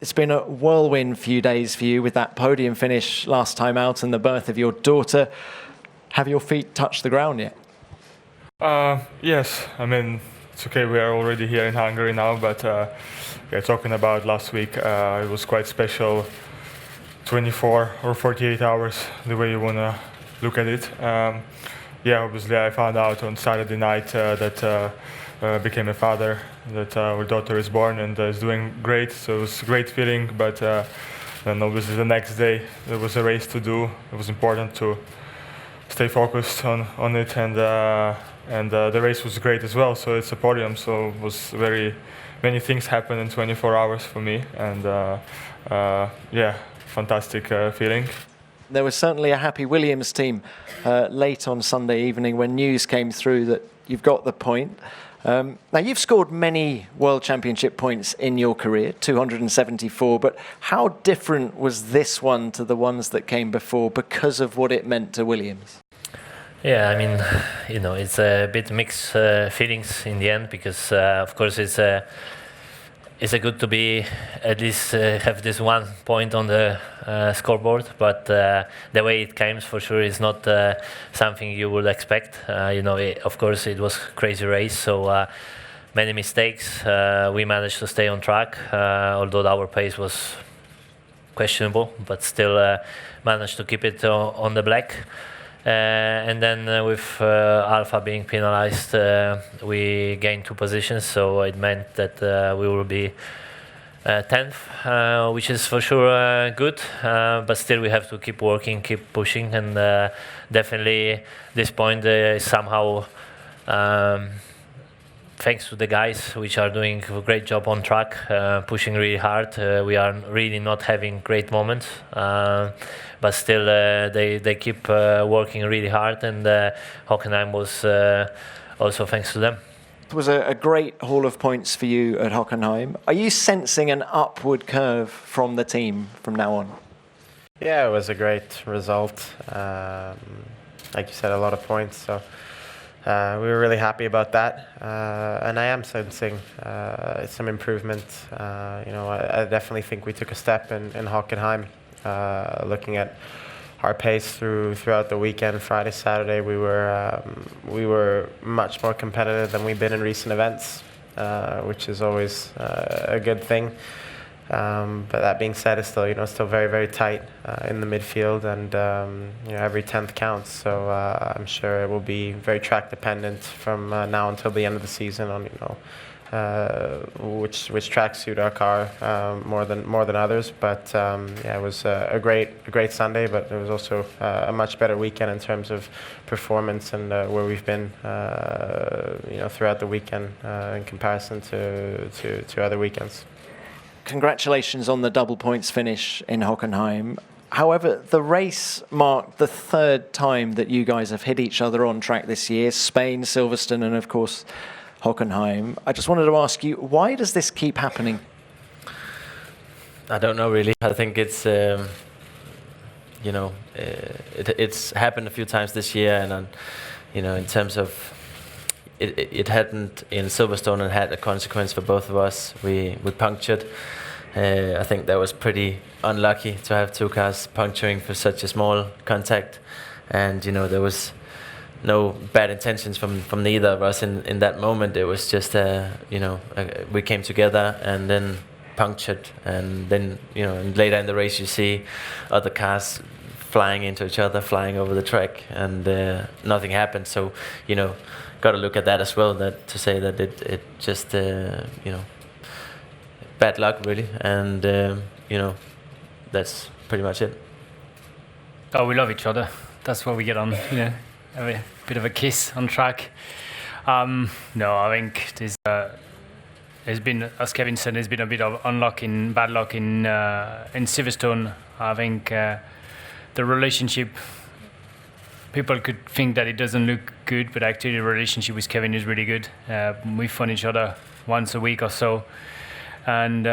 It's been a whirlwind few days for you with that podium finish last time out and the birth of your daughter. Have your feet touched the ground yet? Yes, I mean, it's okay, we are already here in Hungary now, but talking about last week, it was quite special, 24 or 48 hours, the way you want to look at it. Obviously I found out on Saturday night that became a father, that our daughter is born and is doing great, so it was a great feeling, but then obviously the next day there was a race to do. It was important to stay focused on it, and the race was great as well, so it's a podium, so it was many things happened in 24 hours for me, and fantastic feeling. There was certainly a happy Williams team late on Sunday evening when news came through that you've got the point. Now, you've scored many World Championship points in your career, 274, but how different was this one to the ones that came before because of what it meant to Williams? Yeah, I mean, it's a bit mixed feelings in the end because, of course, it's good to be at least have this 1 point on the scoreboard, but the way it came for sure is not something you would expect. Of course, it was a crazy race, so many mistakes. We managed to stay on track, although our pace was questionable, but still managed to keep it on the black. And then with Alfa being penalized, we gained 2 positions, so it meant that we will be 10th, which is for sure good, but still we have to keep working, keep pushing, and definitely this point is somehow thanks to the guys which are doing a great job on track, pushing really hard. We are really not having great moments, but still they keep working really hard, and Hockenheim was also thanks to them. It was a great haul of points for you at Hockenheim. Are you sensing an upward curve from the team from now on? Yeah, it was a great result. Like you said, a lot of points, so we were really happy about that, and I am sensing some improvement. I definitely think we took a step in Hockenheim. Looking at our pace throughout the weekend, Friday, Saturday, we were much more competitive than we've been in recent events, which is always a good thing. But that being said, it's still very, very tight in the midfield, and every 10th counts. So I'm sure it will be very track dependent from now until the end of the season on which tracks suit our car more than others. But it was a great Sunday, but it was also a much better weekend in terms of performance and where we've been throughout the weekend in comparison to other weekends. Congratulations on the double points finish in Hockenheim. However, the race marked the 3rd time that you guys have hit each other on track this year. Spain, Silverstone, and of course Hockenheim. I just wanted to ask you, why does this keep happening? I don't know really. I think it's it's happened a few times this year, and in terms of it hadn't in Silverstone and had a consequence for both of us. We punctured. I think that was pretty unlucky to have 2 cars puncturing for such a small contact, and there was no bad intentions from neither of us in that moment. It was just we came together and then punctured, and then and later in the race you see other cars flying into each other, flying over the track, and nothing happened. So got to look at that as well, that to say that it just bad luck really, and that's pretty much it. Oh, we love each other. That's what we get on, have a bit of a kiss on track. No, I think there's been, as Kevin said, there's been a bit of bad luck in Silverstone. I think the relationship, people could think that it doesn't look good, but actually the relationship with Kevin is really good. We phone each other once a week or so, and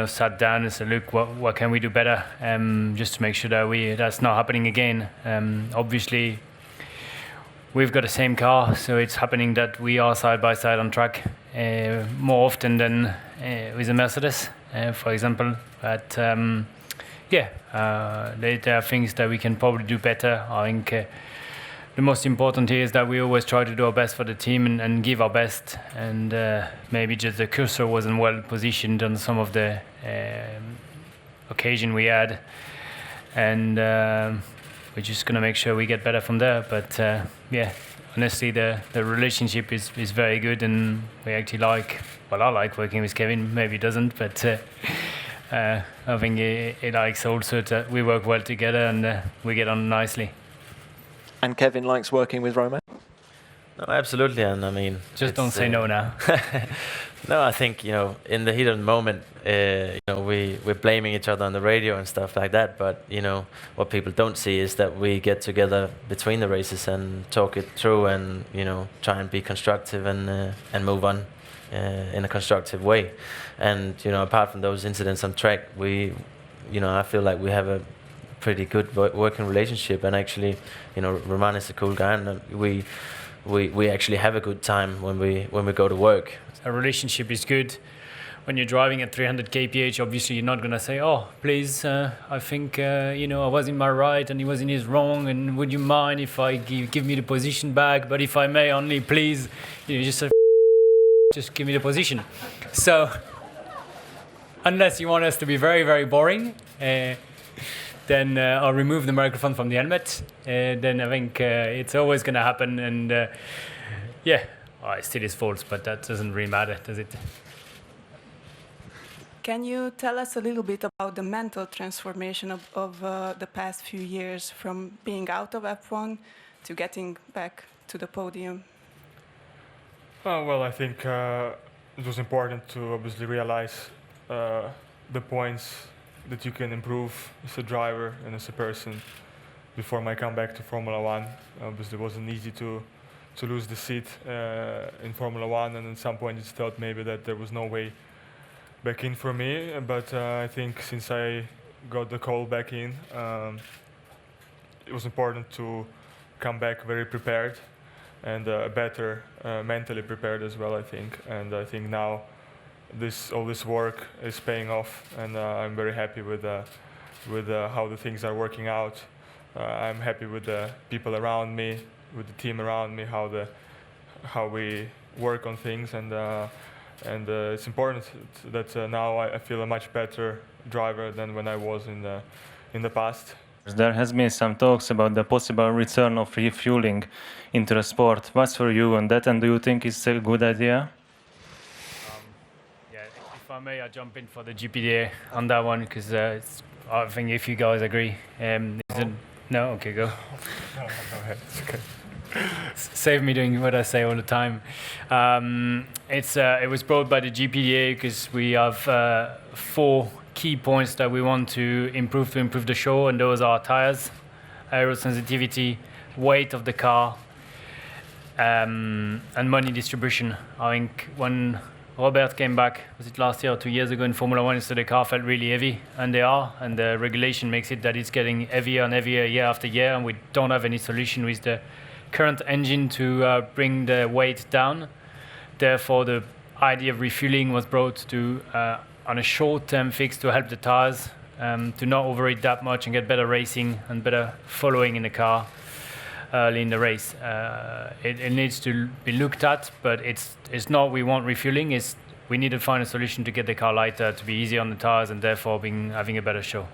sat down and said, look, what can we do better, just to make sure that that's not happening again. Obviously, we've got the same car, so it's happening that we are side by side on track more often than with a Mercedes. for example. But there are things that we can probably do better. I think the most important here is that we always try to do our best for the team and give our best. And maybe just the cursor wasn't well positioned on some of the occasion we had. And we're just going to make sure we get better from there. But honestly, the relationship is very good, and we actually I like working with Kevin. Maybe he doesn't, but I think he likes also that we work well together and we get on nicely. And Kevin likes working with Romain? No, absolutely, and I mean... Just don't say no now. No, I think, in the heat of the moment, we're blaming each other on the radio and stuff like that, but, what people don't see is that we get together between the races and talk it through and, try and be constructive and move on in a constructive way. And, apart from those incidents on track, I feel like we have a pretty good working relationship, and actually, Romain is a cool guy, and we actually have a good time when we go to work. A relationship is good. When you're driving at 300 kph, obviously you're not going to say, "Oh, please, I think I was in my right and he was in his wrong, and would you mind if I give me the position back? But if I may, only please, just say, just give me the position." So, unless you want us to be very, very boring, then I'll remove the microphone from the helmet. Then I think it's always going to happen, and it's still his fault, but that doesn't really matter, does it? Can you tell us a little bit about the mental transformation of the past few years, from being out of F1 to getting back to the podium? Well, I think it was important to obviously realize the points that you can improve as a driver and as a person before my comeback to Formula One. Obviously, it wasn't easy to lose the seat in Formula One, and at some point just thought maybe that there was no way back in for me. But I think since I got the call back in, it was important to come back very prepared and better mentally prepared as well, I think. And I think now all this work is paying off, and I'm very happy with how the things are working out. I'm happy with the people around me, with the team around me, how we work on things, and it's important that now I feel a much better driver than when I was in the past. There has been some talks about the possible return of refueling into the sport. What's for you on that, and do you think it's a good idea? If I may, I jump in for the GPDA on that one, because I think if you guys agree, no, okay, go. No, go ahead. It's okay. Save me doing what I say all the time. It was brought by the GPDA because we have 4 key points that we want to improve the show, and those are tires, aero sensitivity, weight of the car, and money distribution. I think when Robert came back, was it last year or 2 years ago in Formula One, so the car felt really heavy, and and the regulation makes it that it's getting heavier and heavier year after year, and we don't have any solution with the current engine to bring the weight down. Therefore, the idea of refueling was brought to on a short-term fix to help the tires to not overheat that much and get better racing and better following in the car early in the race. It needs to be looked at, but it's not we want refueling. We need to find a solution to get the car lighter, to be easier on the tires, and therefore having a better show.